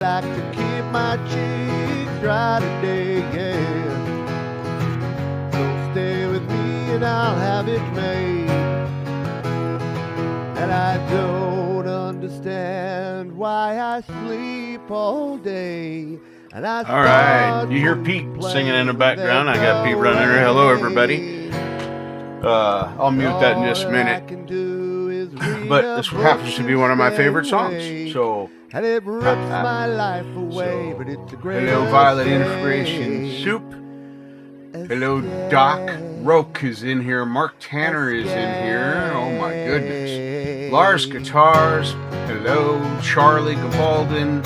like to keep my cheeks dry today, yeah. So stay with me and I'll have it made. And I don't understand why I sleep all day. And I all right, you hear Pete singing in the background. I got Pete running here. Hello, everybody. I'll mute that in just a minute. But this happens to be one of my favorite songs. So, and it rips my life away, but it's a great hello, Violet Inspiration Soup. Hello, Doc Roke is in here. Mark Tanner is in here. Oh my goodness. Lars Guitars. Hello, Charlie Gavaldin.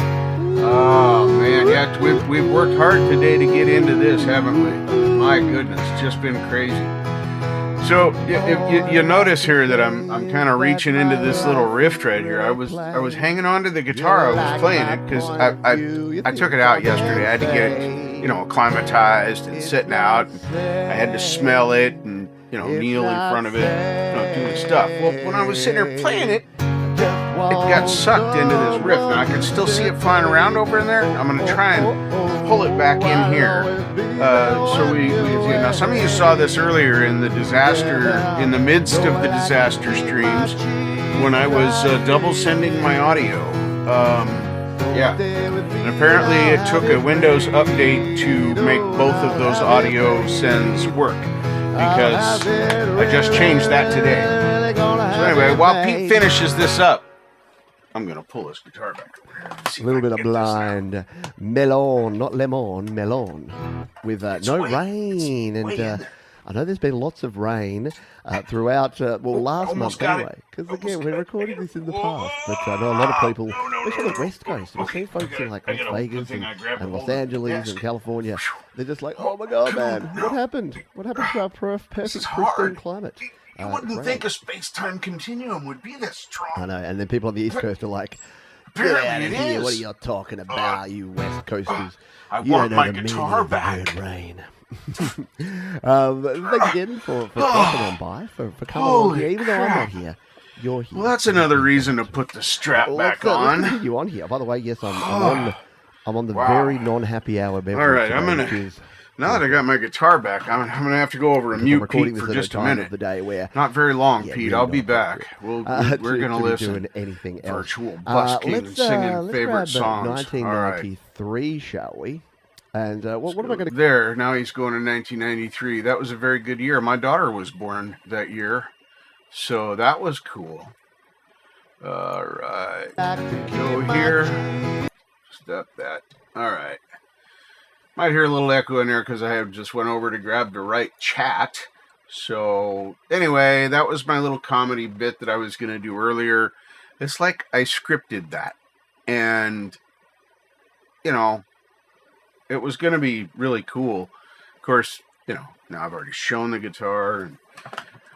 Oh man, yeah, we've worked hard today to get into this, haven't we? My goodness, it's just been crazy. So you notice here that I'm kind of reaching into this little riff right here. I was hanging on to the guitar. I was playing it because I took it out yesterday. I had to get it, acclimatized and sitting out. I had to smell it and kneel in front of it, doing stuff. Well, when I was sitting there playing it, it got sucked into this riff, and I can still see it flying around over in there. I'm going to try and pull it back in here. So we can see it. Now, some of you saw this earlier in the midst of the disaster streams, when I was double sending my audio. Yeah. And apparently it took a Windows update to make both of those audio sends work, because I just changed that today. So anyway, while Pete finishes this up, I'm going to pull this guitar back over here. A little bit of blind melon, not lemon, melon, with no rain. And I know there's been lots of rain throughout, last month anyway. Because again, we're recording this in the past. But I know a lot of people, especially on the West Coast, we've seen folks in like Las Vegas and Los Angeles and California. They're just like, oh my God, man, what happened? What happened to our perfect, pristine climate? You wouldn't think a space-time continuum would be this strong. I know, and then people on the East Coast are like, get out of here, what are you talking about, you West Coasters? I want my guitar back. Rain. Thanks again for dropping on by, for coming on here, even though I'm not here. You're here. Well, that's another reason to put the strap back on. Let's you on here. By the way, yes, I'm on the very non-happy hour beverage. All right, I'm going to... Now that I got my guitar back, I'm going to have to go over and mute Pete for just a minute. Not very long, Pete. I'll be back. We're going to listen. Doing anything else. Virtual busking, singing favorite songs. 1993, right. Shall we? And what am I going to... There, now he's going to 1993. That was a very good year. My daughter was born that year, so that was cool. All right. Go here. Stop that. All right. Might hear a little echo in there because I just went over to grab the right chat. So anyway, that was my little comedy bit that I was going to do earlier. It's like I scripted that. And, it was going to be really cool. Of course, now I've already shown the guitar and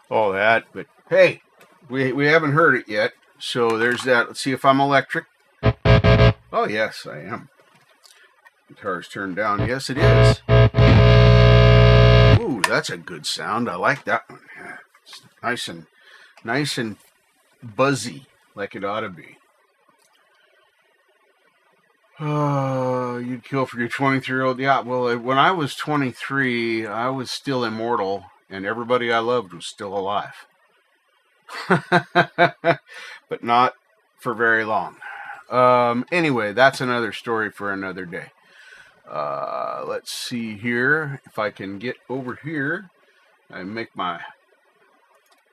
all that. But hey, we haven't heard it yet. So there's that. Let's see if I'm electric. Oh, yes, I am. Guitar's turned down. Yes, it is. Ooh, that's a good sound. I like that one. Yeah, it's nice and buzzy, like it ought to be. Oh, you'd kill for your 23-year-old. Yeah, well, when I was 23, I was still immortal, and everybody I loved was still alive. But not for very long. Anyway, that's another story for another day. Let's see here if I can get over here and make my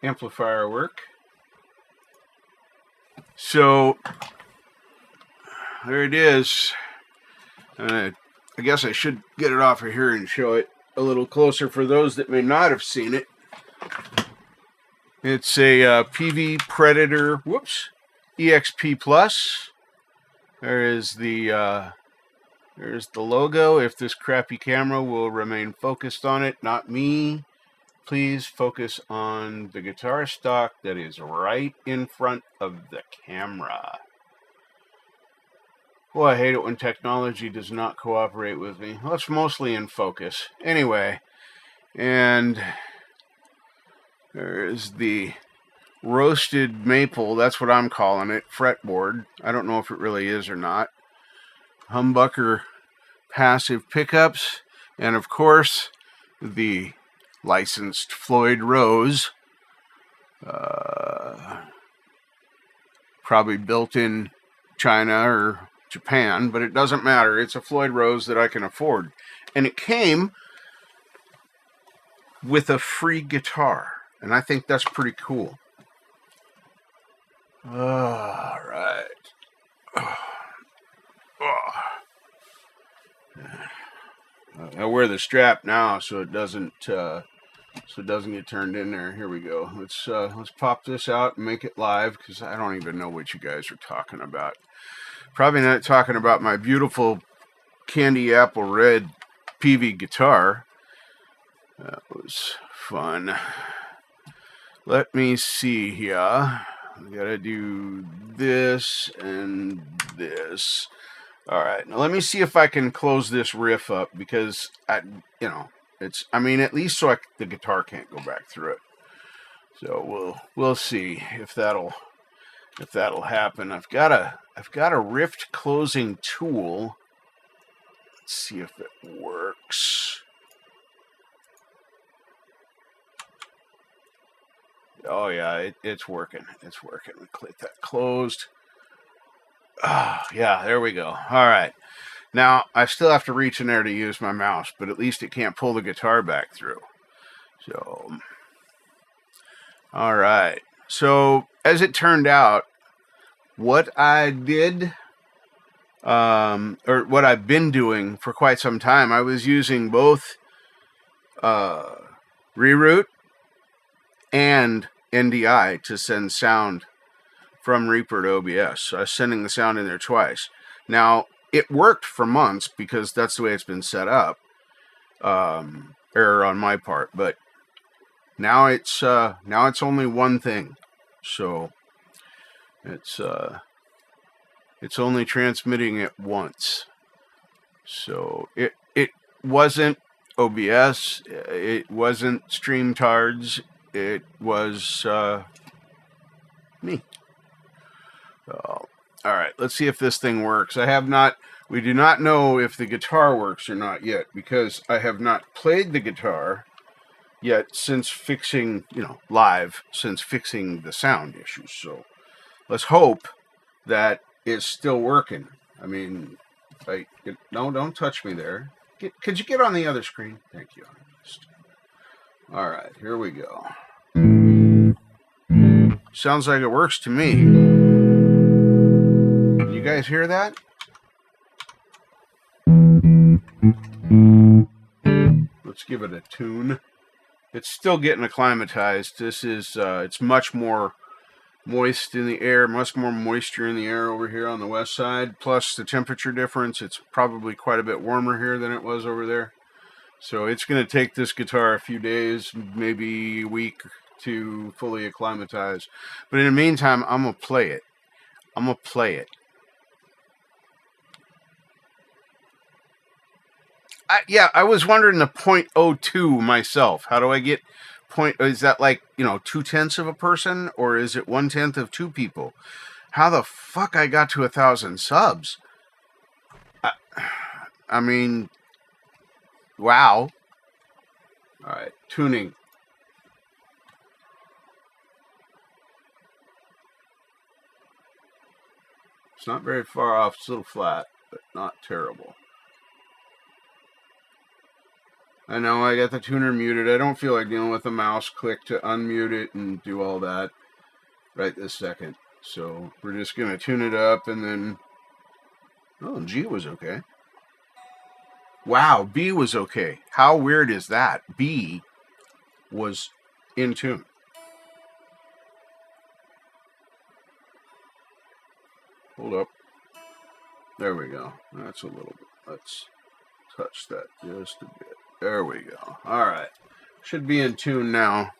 amplifier work. So there it is. I guess I should get it off of here and show it a little closer for those that may not have seen it. It's a PV Predator, EXP Plus. There's the logo. If this crappy camera will remain focused on it, not me. Please focus on the guitar stock that is right in front of the camera. Boy, I hate it when technology does not cooperate with me. Well, it's mostly in focus. Anyway, and there's the roasted maple, that's what I'm calling it, fretboard. I don't know if it really is or not. humbucker passive pickups, and of course the licensed Floyd Rose, probably built in China or Japan, but it doesn't matter. It's a Floyd Rose that I can afford, and it came with a free guitar, and I think that's pretty cool. All right. I wear the strap now so it doesn't get turned in there. Here we go. Let's pop this out and make it live, because I don't even know what you guys are talking about. Probably not talking about my beautiful candy apple red PV guitar. That was fun. Let me see here. I gotta do this and this. All right, now let me see if I can close this riff up, because at least so the guitar can't go back through it. So we'll see if that'll happen. I've got a rift closing tool. Let's see if it works. Oh yeah, it's working. It's working. We click that closed. Oh, yeah, there we go. All right. Now, I still have to reach in there to use my mouse, but at least it can't pull the guitar back through. So, all right. So, as it turned out, what I did, or what I've been doing for quite some time, I was using both reroute and NDI to send sound from Reaper to OBS. So I was sending the sound in there twice. Now, it worked for months because that's the way it's been set up. Error on my part, but now it's only one thing. So it's only transmitting it once. So it wasn't OBS, it wasn't StreamTards, it was me. All right, let's see if this thing works. We do not know if the guitar works or not yet, because I have not played the guitar yet since fixing, live, since fixing the sound issues. So let's hope that it's still working. I mean, no, don't touch me there. Could you get on the other screen? Thank you. All right, here we go. Sounds like it works to me. You guys hear that? Let's give it a tune. It's still getting acclimatized. This is, it's much more moist in the air, much more moisture in the air over here on the west side. Plus the temperature difference, it's probably quite a bit warmer here than it was over there. So it's going to take this guitar a few days, maybe a week to fully acclimatize. But in the meantime, I'm going to play it. I was wondering the 0.02 myself. How do I get is that like, 2/10 of a person, or is it 1/10 of two people? How the fuck I got to 1,000 subs? I mean, wow. All right, tuning. It's not very far off. It's a little flat, but not terrible. I know I got the tuner muted. I don't feel like dealing with a mouse click to unmute it and do all that right this second. So we're just going to tune it up, and then... Oh, G was okay. Wow, B was okay. How weird is that? B was in tune. Hold up. There we go. That's a little bit. Let's touch that just a bit. There we go. All right. Should be in tune now.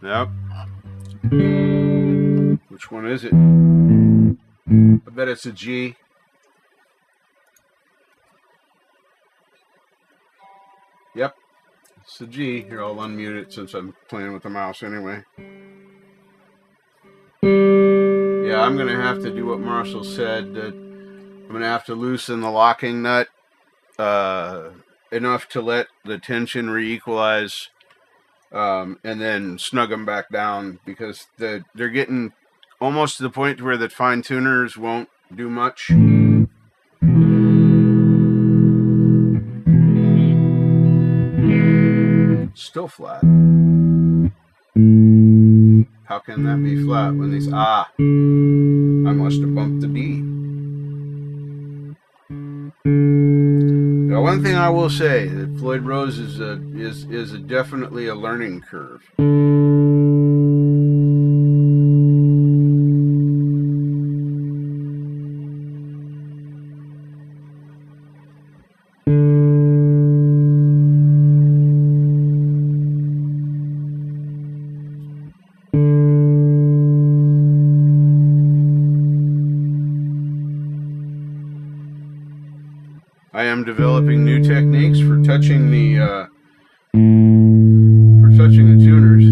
Yep. Which one is it? I bet it's a G. Yep. It's a G. Here, I'll unmute it since I'm playing with the mouse anyway. Yeah, I'm going to have to do what Marshall said. That I'm going to have to loosen the locking nut enough to let the tension re-equalize, and then snug them back down, because they're getting almost to the point where the fine tuners won't do much. Still flat. How can that be flat when these... I must have bumped the D. Now, one thing I will say, that Floyd Rose is definitely a learning curve. I am developing new techniques for touching the tuners,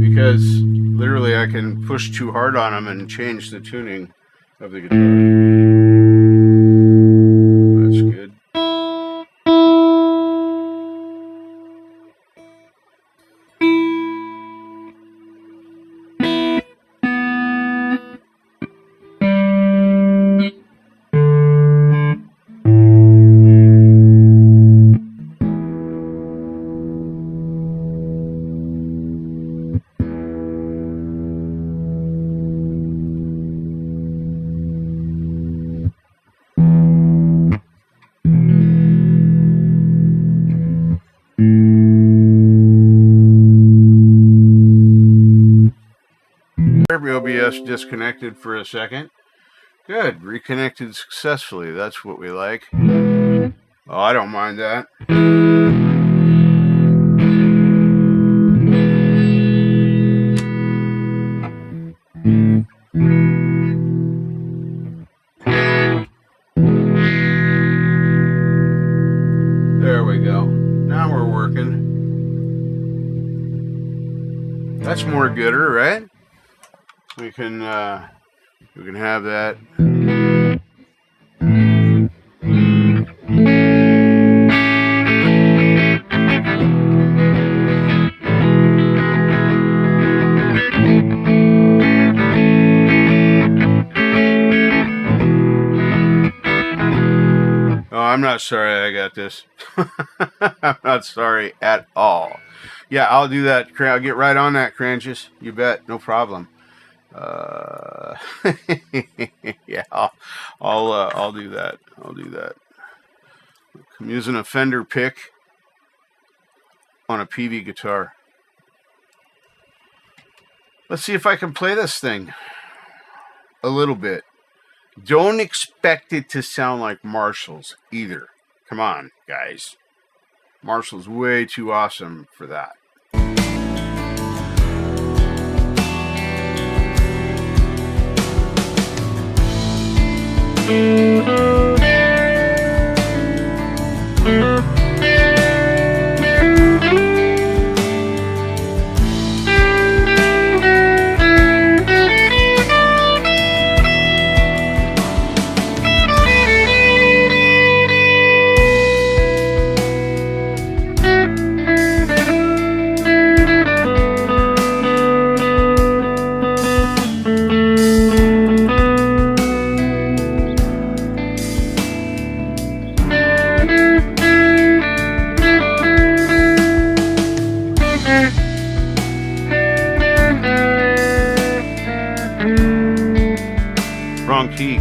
because literally I can push too hard on them and change the tuning of the guitar. That's good. OBS disconnected for a second. Good, reconnected successfully. That's what we like. Oh, I don't mind that. There we go. Now we're working. That's more gooder, right? We can have that. Oh, I'm not sorry I got this. I'm not sorry at all. Yeah, I'll do that. I'll get right on that, Cranches. You bet. No problem. Yeah, I'll do that. I'll do that. I'm using a Fender pick on a PV guitar. Let's see if I can play this thing a little bit. Don't expect it to sound like Marshall's either. Come on, guys. Marshall's way too awesome for that. Wrong key.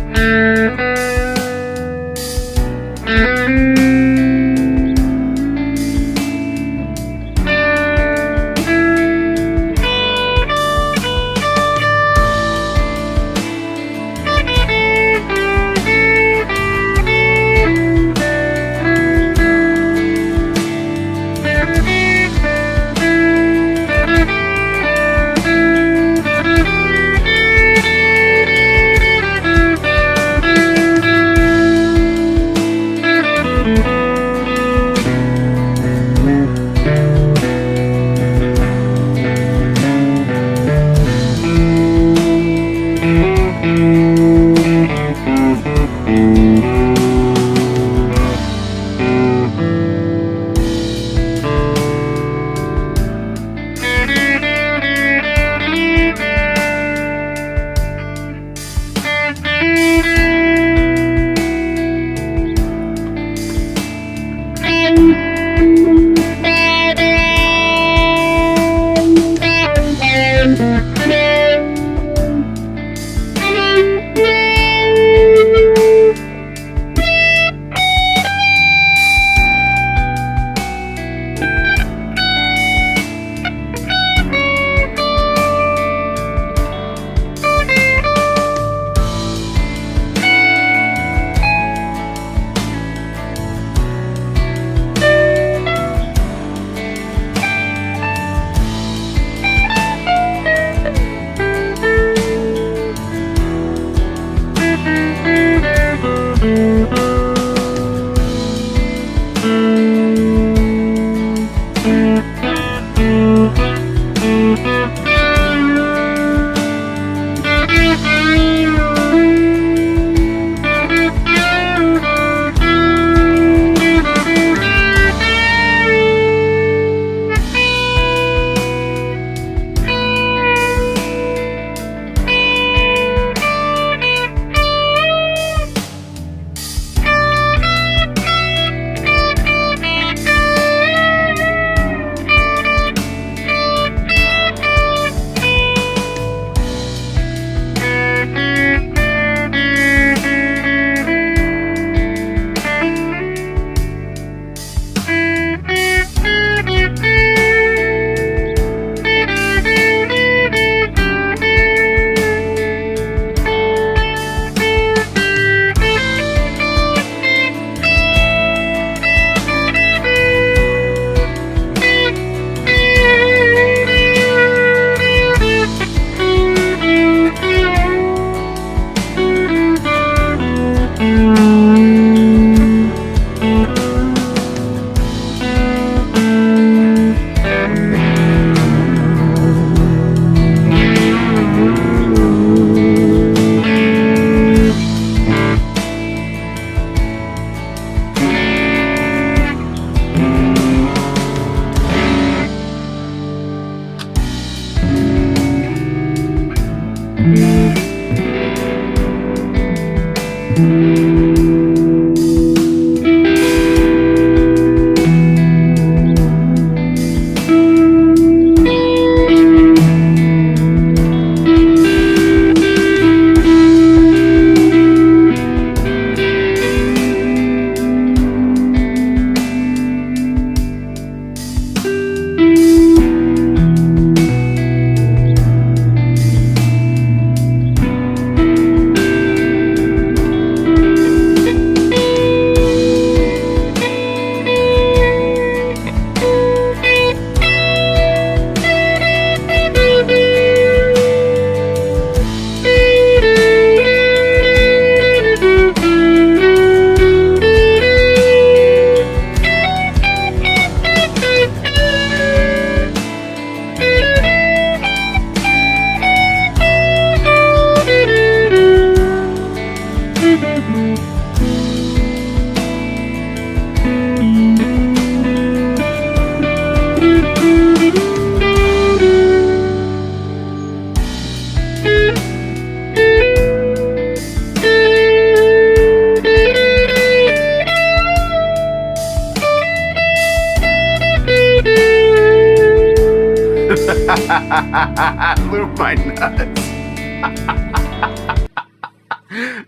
Blew my nuts.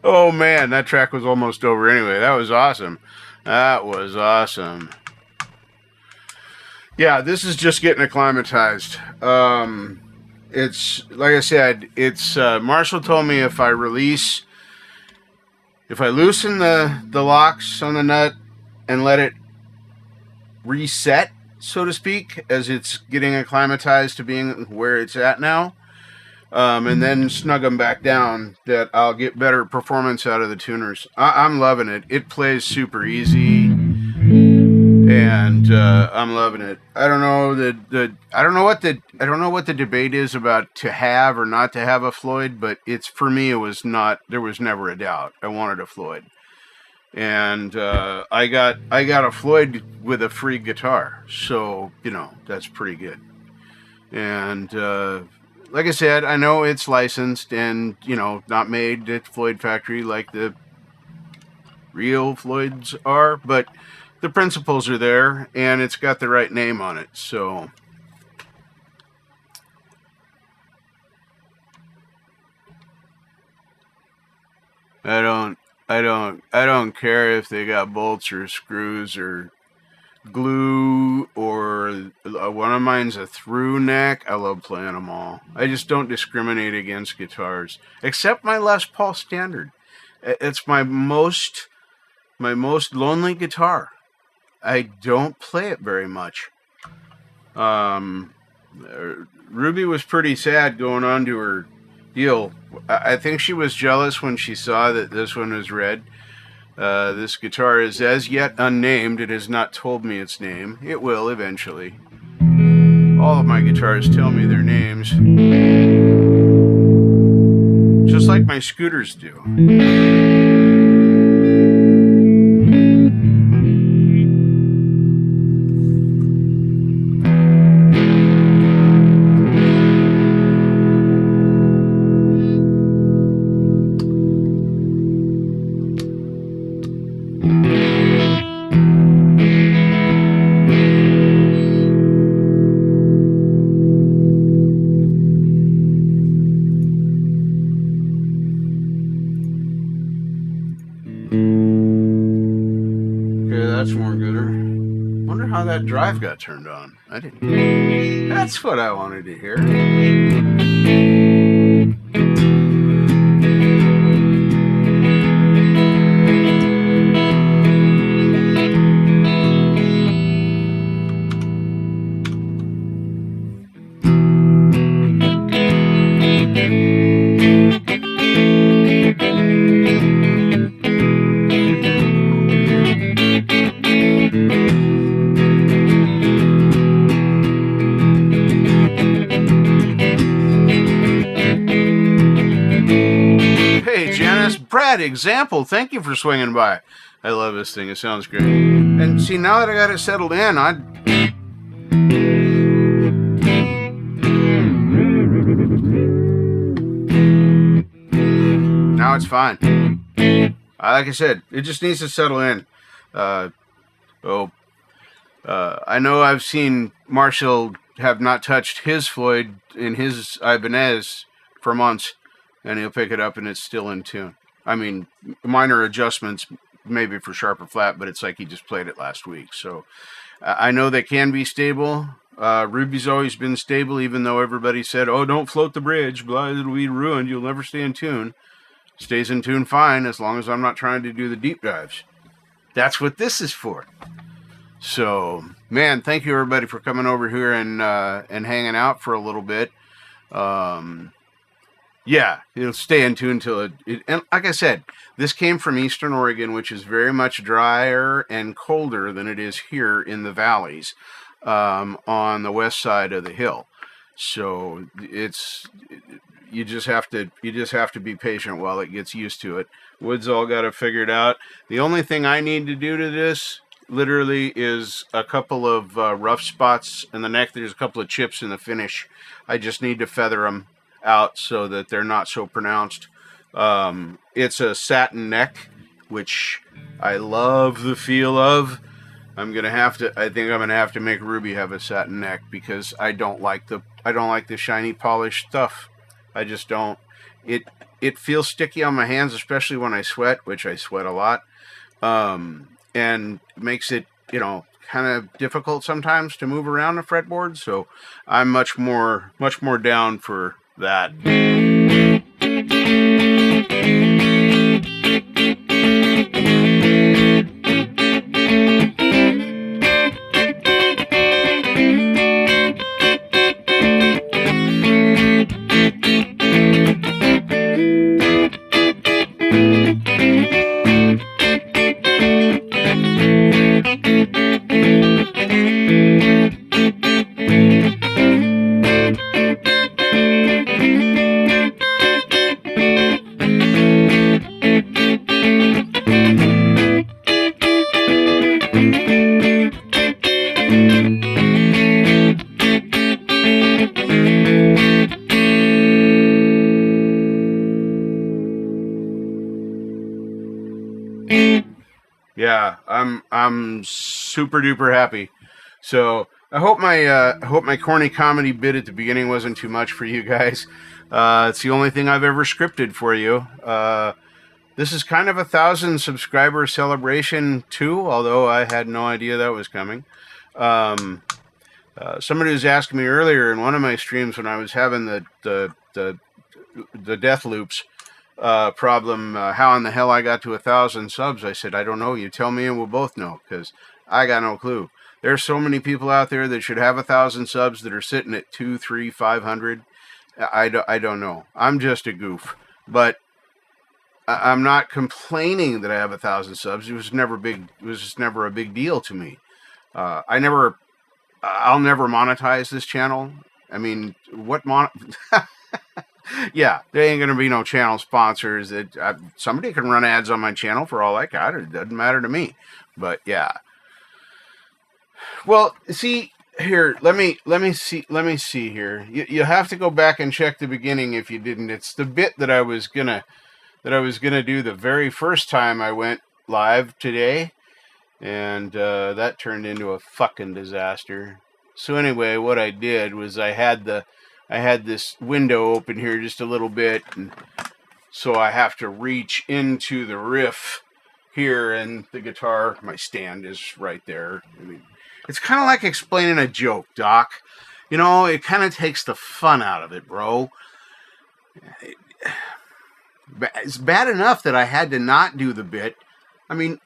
Oh man, that track was almost over anyway. That was awesome. That was awesome. Yeah, this is just getting acclimatized. It's like I said, it's Marshall told me if I loosen the locks on the nut and let it reset, so to speak, as it's getting acclimatized to being where it's at now, and then snug them back down, that I'll get better performance out of the tuners. I'm loving it. It plays super easy, and I'm loving it. I don't know I don't know what the debate is about to have or not to have a Floyd, but it's, for me, it was not. There was never a doubt. I wanted a Floyd. And I got a Floyd with a free guitar, so that's pretty good. And like I said, I know it's licensed and not made at Floyd factory like the real Floyds are, but the principles are there, and it's got the right name on it. So I don't care if they got bolts or screws or glue, or one of mine's a through neck. I love playing them all. I just don't discriminate against guitars, except my Les Paul Standard. It's my most lonely guitar. I don't play it very much. Ruby was pretty sad going on to her deal. I think she was jealous when she saw that this one was red. This guitar is as yet unnamed. It has not told me its name. It will eventually. All of my guitars tell me their names, just like my scooters do. That drive got turned on. I didn't. That's what I wanted to hear. Example, thank you for swinging by. I love this thing. It sounds great. And see, now that I got it settled in, now it's fine. Like I said, it just needs to settle in. I know I've seen Marshall have not touched his Floyd in his Ibanez for months, and he'll pick it up and it's still in tune. I mean, minor adjustments, maybe for sharp or flat, but it's like he just played it last week. So I know they can be stable. Ruby's always been stable, even though everybody said, oh, don't float the bridge, blah, it'll be ruined, you'll never stay in tune. Stays in tune fine, as long as I'm not trying to do the deep dives. That's what this is for. So, man, thank you everybody for coming over here and hanging out for a little bit. Yeah, it'll stay in tune until it, and like I said, this came from Eastern Oregon, which is very much drier and colder than it is here in the valleys, on the west side of the hill. So you just have to be patient while it gets used to it. Wood's all got it figured out. The only thing I need to do to this, literally, is a couple of rough spots in the neck. There's a couple of chips in the finish. I just need to feather them out so that they're not so pronounced. It's a satin neck, which I love the feel of. I think I'm gonna have to make Ruby have a satin neck, because I don't like the shiny polished stuff. I just don't. It feels sticky on my hands, especially when I sweat, which I sweat a lot, and makes it, kind of difficult sometimes to move around the fretboard. So I'm much more down for that. I'm super duper happy. So I hope my corny comedy bit at the beginning wasn't too much for you guys. It's the only thing I've ever scripted for you. This is kind of a 1,000 subscriber celebration too, although I had no idea that was coming. Somebody was asking me earlier in one of my streams when I was having the death loops problem, how in the hell I got to 1,000 subs. I said, I don't know. You tell me and we'll both know, because I got no clue. There's so many people out there that should have 1,000 subs that are sitting at 200, 300, 500. I don't know. I'm just a goof, but I'm not complaining that I have 1,000 subs. It was never big. It was just never a big deal to me. I'll never monetize this channel. I mean, yeah, there ain't gonna be no channel sponsors. Somebody can run ads on my channel for all I got. It doesn't matter to me. But yeah. Well, see here. Let me see here. You have to go back and check the beginning if you didn't. It's the bit that I was gonna do the very first time I went live today, and that turned into a fucking disaster. So anyway, what I did was I had this window open here just a little bit, and so I have to reach into the riff here, and the guitar, my stand is right there. I mean, it's kind of like explaining a joke, Doc. You know, it kind of takes the fun out of it, bro. It's bad enough that I had to not do the bit. I mean,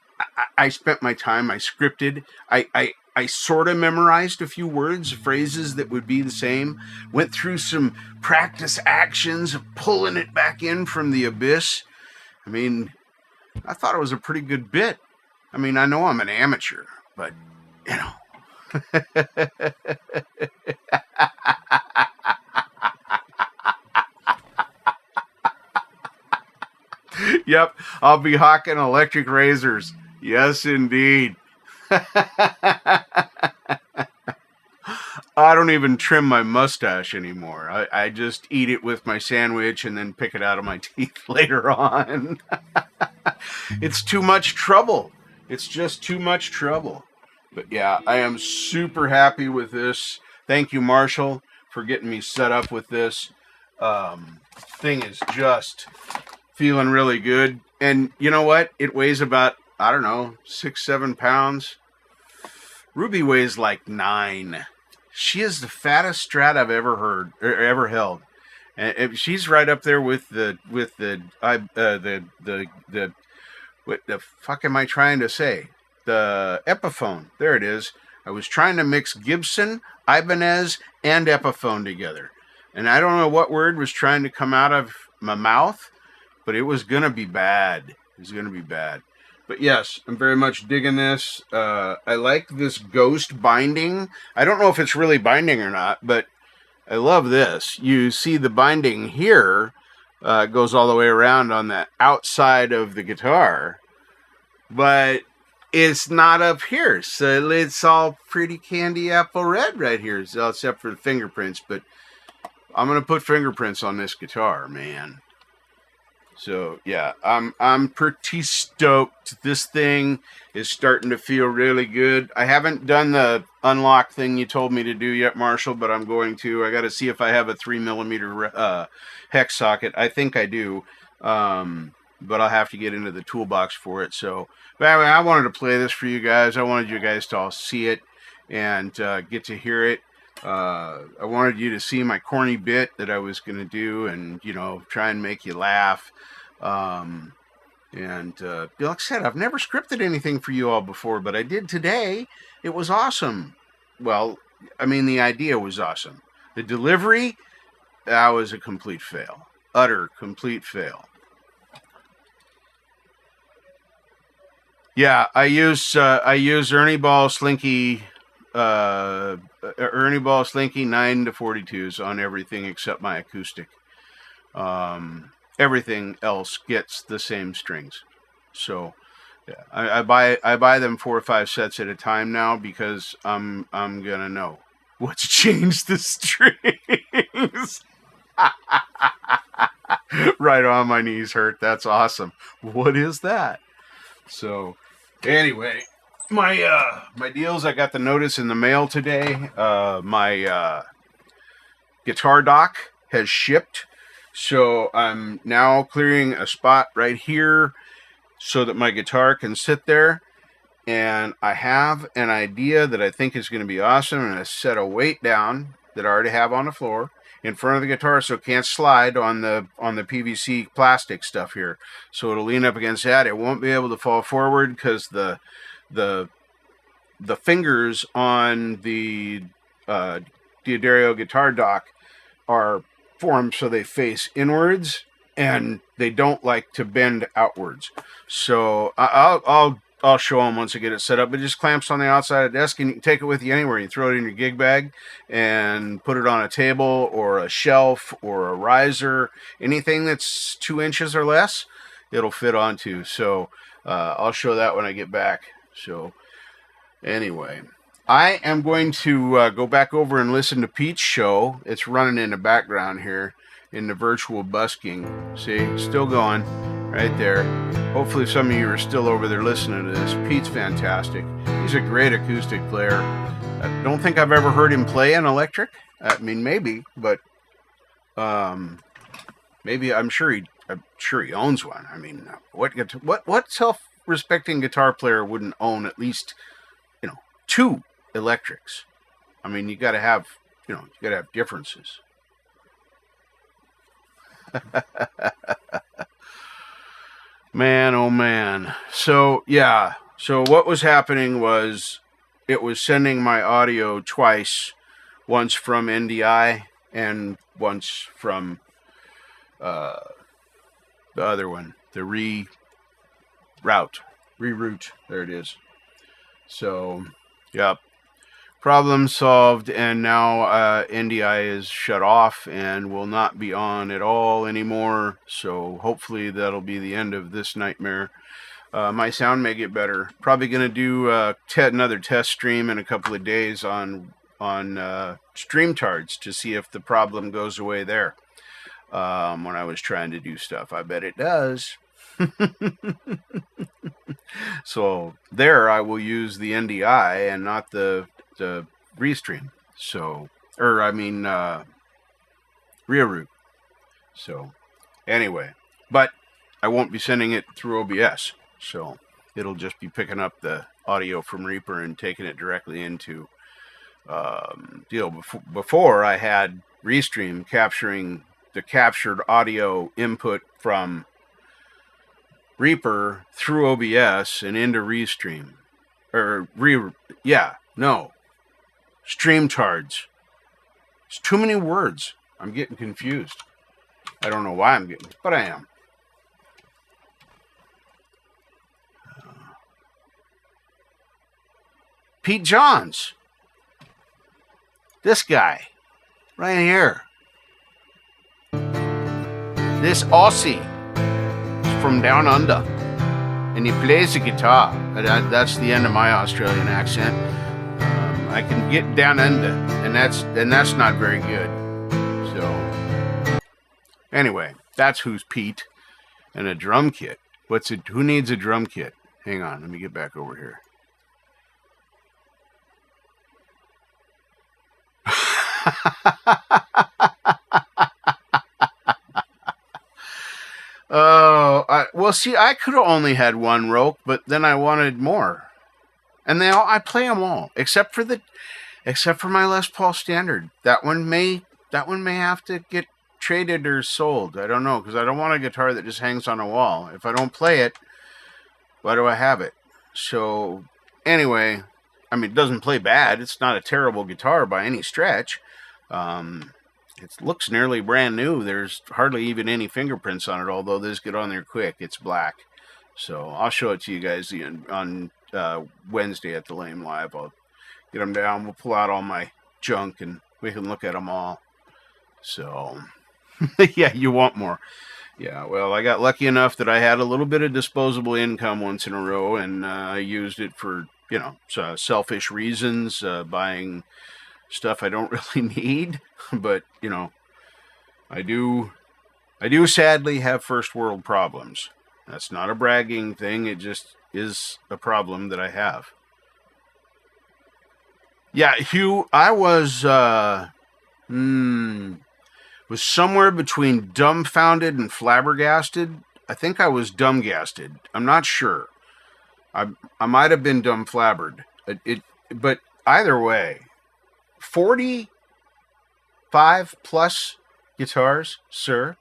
I spent my time, I scripted, I sort of memorized a few words, phrases that would be the same, went through some practice actions of pulling it back in from the abyss. I mean, I thought it was a pretty good bit. I mean, I know I'm an amateur, but, you know. Yep, I'll be hawking electric razors. Yes, indeed. I don't even trim my mustache anymore. I just eat it with my sandwich and then pick it out of my teeth later on. It's too much trouble. It's just too much trouble. But yeah, I am super happy with this. Thank you, Marshall, for getting me set up with this. Thing is just feeling really good. And you know what? It weighs about, I don't know, 6-7 pounds. Ruby weighs like 9. She is the fattest Strat I've ever held. And she's right up there with what the fuck am I trying to say? The Epiphone. There it is. I was trying to mix Gibson, Ibanez, and Epiphone together. And I don't know what word was trying to come out of my mouth, but it was going to be bad. It was going to be bad. But yes, I'm very much digging this. I like this ghost binding. I don't know if it's really binding or not, but I love this. You see the binding here goes all the way around on the outside of the guitar, but it's not up here. So it's all pretty candy apple red right here, except for the fingerprints. But I'm going to put fingerprints on this guitar, man. So yeah, I'm pretty stoked. This thing is starting to feel really good. I haven't done the unlock thing you told me to do yet, Marshall, but I'm going to. I got to see if I have a 3mm hex socket. I think I do, but I'll have to get into the toolbox for it. So, but anyway, I wanted to play this for you guys. I wanted you guys to all see it and get to hear it. I wanted you to see my corny bit that I was going to do and, you know, try and make you laugh. Like I said, I've never scripted anything for you all before, but I did today. It was awesome. Well, I mean, the idea was awesome. The delivery, that was a complete fail. Utter complete fail. Yeah, I use Ernie Ball Slinky 9 to 42s on everything except my acoustic. Everything else gets the same strings. So yeah, I buy them 4 or 5 sets at a time now because I'm gonna know what's changed the strings. Right on, my knees hurt. That's awesome. What is that? So anyway, my deals. I got the notice in the mail today. My guitar dock has shipped, so I'm now clearing a spot right here so that my guitar can sit there. And I have an idea that I think is going to be awesome. I'm going to set a weight down that I already have on the floor in front of the guitar so it can't slide on the PVC plastic stuff here. So it'll lean up against that. It won't be able to fall forward because the fingers on the D'Addario guitar dock are formed so they face inwards and they don't like to bend outwards. So I'll show them once I get it set up. It just clamps on the outside of the desk, and you can take it with you anywhere. You throw it in your gig bag and put it on a table or a shelf or a riser. Anything that's 2 inches or less, it'll fit onto. So I'll show that when I get back. So anyway, I am going to go back over and listen to Pete's show. It's running in the background here in the virtual busking. See, still going right there. Hopefully some of you are still over there listening to this. Pete's fantastic. He's a great acoustic player. I don't think I've ever heard him play an electric. I mean, maybe, but maybe I'm sure he owns one. I mean, what self-respecting guitar player wouldn't own at least 2 electrics? I mean, you got to have differences. Man, oh man. So yeah. So what was happening was it was sending my audio twice, once from NDI and once from the other one, the reroute. There it is. So, yep. Problem solved, and now NDI is shut off and will not be on at all anymore. So hopefully that'll be the end of this nightmare. My sound may get better. Probably going to do another test stream in a couple of days on StreamTards to see if the problem goes away there. When I was trying to do stuff, I bet it does. So there, I will use the NDI and not the restream. So, reroute. So, anyway, but I won't be sending it through OBS. So it'll just be picking up the audio from Reaper and taking it directly into deal. Before I had Restream capturing the captured audio input from Reaper through OBS and into Restream. StreamTards. It's too many words. I'm getting confused. I don't know why I'm getting, but I am. Pete Johns. This guy. Right here. This Aussie. He's from down under. And he plays the guitar. That's the end of my Australian accent. I can get down under, and that's not very good. So anyway, that's who's Pete. And a drum kit. Who needs a drum kit? Hang on, let me get back over here. See, I could have only had one rope, but then I wanted more. And I play them all, except for my Les Paul Standard. That one may have to get traded or sold. I don't know, because I don't want a guitar that just hangs on a wall. If I don't play it, why do I have it? So anyway, I mean, it doesn't play bad. It's not a terrible guitar by any stretch. It looks nearly brand new. There's hardly even any fingerprints on it, although those get on there quick. It's black. So I'll show it to you guys on Wednesday at the Lame Live. I'll get them down. We'll pull out all my junk and we can look at them all. So, yeah, you want more. Yeah, well, I got lucky enough that I had a little bit of disposable income once in a row, and I used it for, selfish reasons, buying stuff I don't really need. But, I do sadly have first world problems. That's not a bragging thing. It just is a problem that I have. Yeah, Hugh, I was somewhere between dumbfounded and flabbergasted. I think I was dumbgasted. I'm not sure. I might have been dumbflabbered. But either way, 45 plus guitars, sir.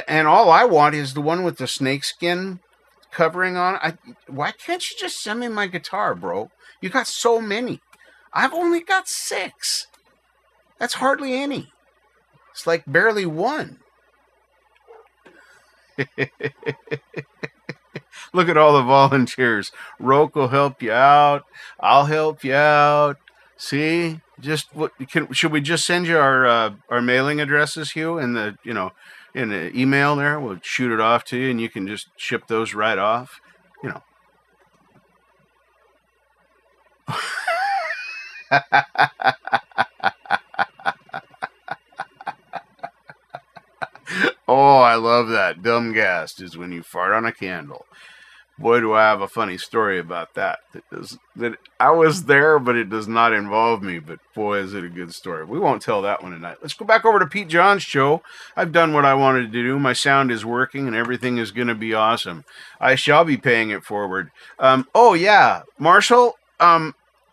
And all I want is the one with the snakeskin covering on. Why can't you just send me my guitar, bro? You got so many. I've only got 6. That's hardly any. It's like barely one. Look at all the volunteers. Roke will help you out. I'll help you out. See, should we just send you our mailing addresses, Hugh, in the in the email there? We'll shoot it off to you, and you can just ship those right off. Oh, I love that. Dumbgast is when you fart on a candle. Boy, do I have a funny story about that. That I was there, but it does not involve me. But boy, is it a good story. We won't tell that one tonight. Let's go back over to Pete John's show. I've done what I wanted to do. My sound is working, and everything is going to be awesome. I shall be paying it forward. Oh, yeah. Marshall,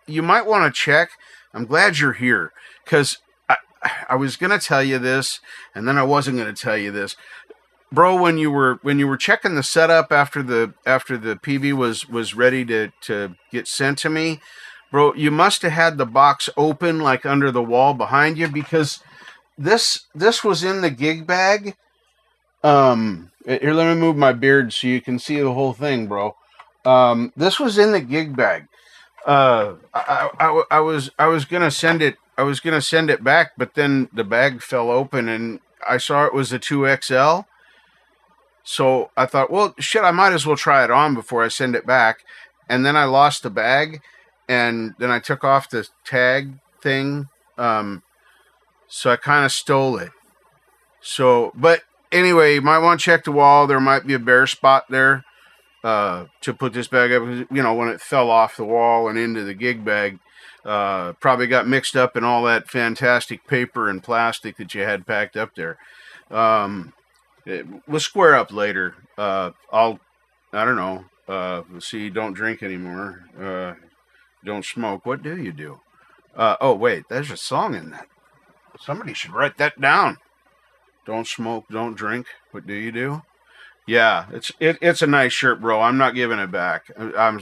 you might want to check. I'm glad you're here, because I was going to tell you this, and then I wasn't going to tell you this. Bro, when you were checking the setup after the PV was ready to get sent to me, bro, you must have had the box open like under the wall behind you, because this was in the gig bag. Here, let me move my beard so you can see the whole thing, bro. This was in the gig bag. I was gonna send it. I was gonna send it back, but then the bag fell open and I saw it was a 2XL. So I thought, well, shit, I might as well try it on before I send it back. And then I lost the bag, and then I took off the tag thing. So I kind of stole it. So, but anyway, you might want to check the wall. There might be a bare spot there to put this bag up. When it fell off the wall and into the gig bag, probably got mixed up in all that fantastic paper and plastic that you had packed up there. We'll square up later. I don't know. See, don't drink anymore. Don't smoke. What do you do? Oh, wait, there's a song in that. Somebody should write that down. Don't smoke, don't drink. What do you do? Yeah, it's a nice shirt, bro. I'm not giving it back. I'm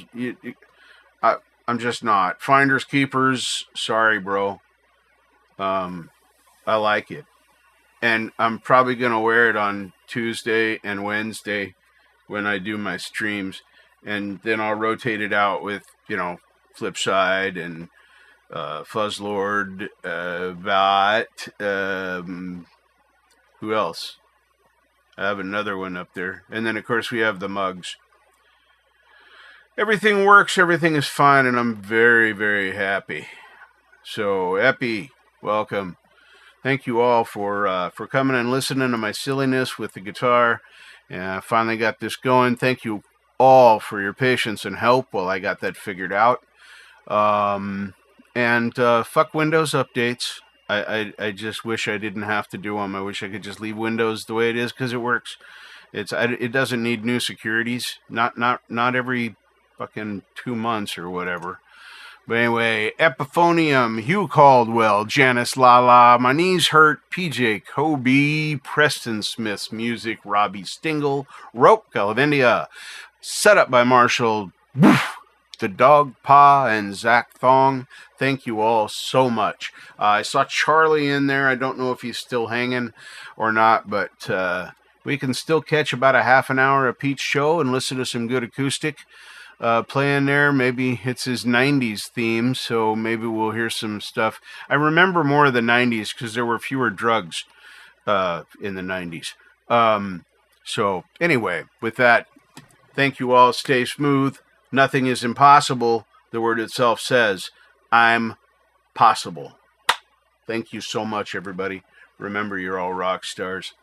just not. Finders keepers. Sorry, bro. I like it. And I'm probably going to wear it on Tuesday and Wednesday when I do my streams. And then I'll rotate it out with, Flipside and Fuzzlord, who else? I have another one up there. And then, of course, we have the mugs. Everything works. Everything is fine. And I'm very, very happy. So, Epi, welcome. Thank you all for coming and listening to my silliness with the guitar. I finally got this going. Thank you all for your patience and help while I got that figured out. And fuck Windows updates. I just wish I didn't have to do them. I wish I could just leave Windows the way it is, because it works. It doesn't need new securities. Not every fucking 2 months or whatever. But anyway, Epiphonium, Hugh Caldwell, Janice Lala, My Knees Hurt, PJ Kobe, Preston Smith's Music, Robbie Stingle, Rope, Calavindia, set up by Marshall, The Dog Pa, and Zach Thong. Thank you all so much. I saw Charlie in there. I don't know if he's still hanging or not, but we can still catch about a half an hour of Pete's show and listen to some good acoustic playing there. Maybe it's his 90s theme, so maybe we'll hear some stuff. I remember more of the 90s because there were fewer drugs in the 90s. So anyway, with that, thank you all. Stay smooth. Nothing is impossible. The word itself says, I'm possible. Thank you so much, everybody. Remember, you're all rock stars.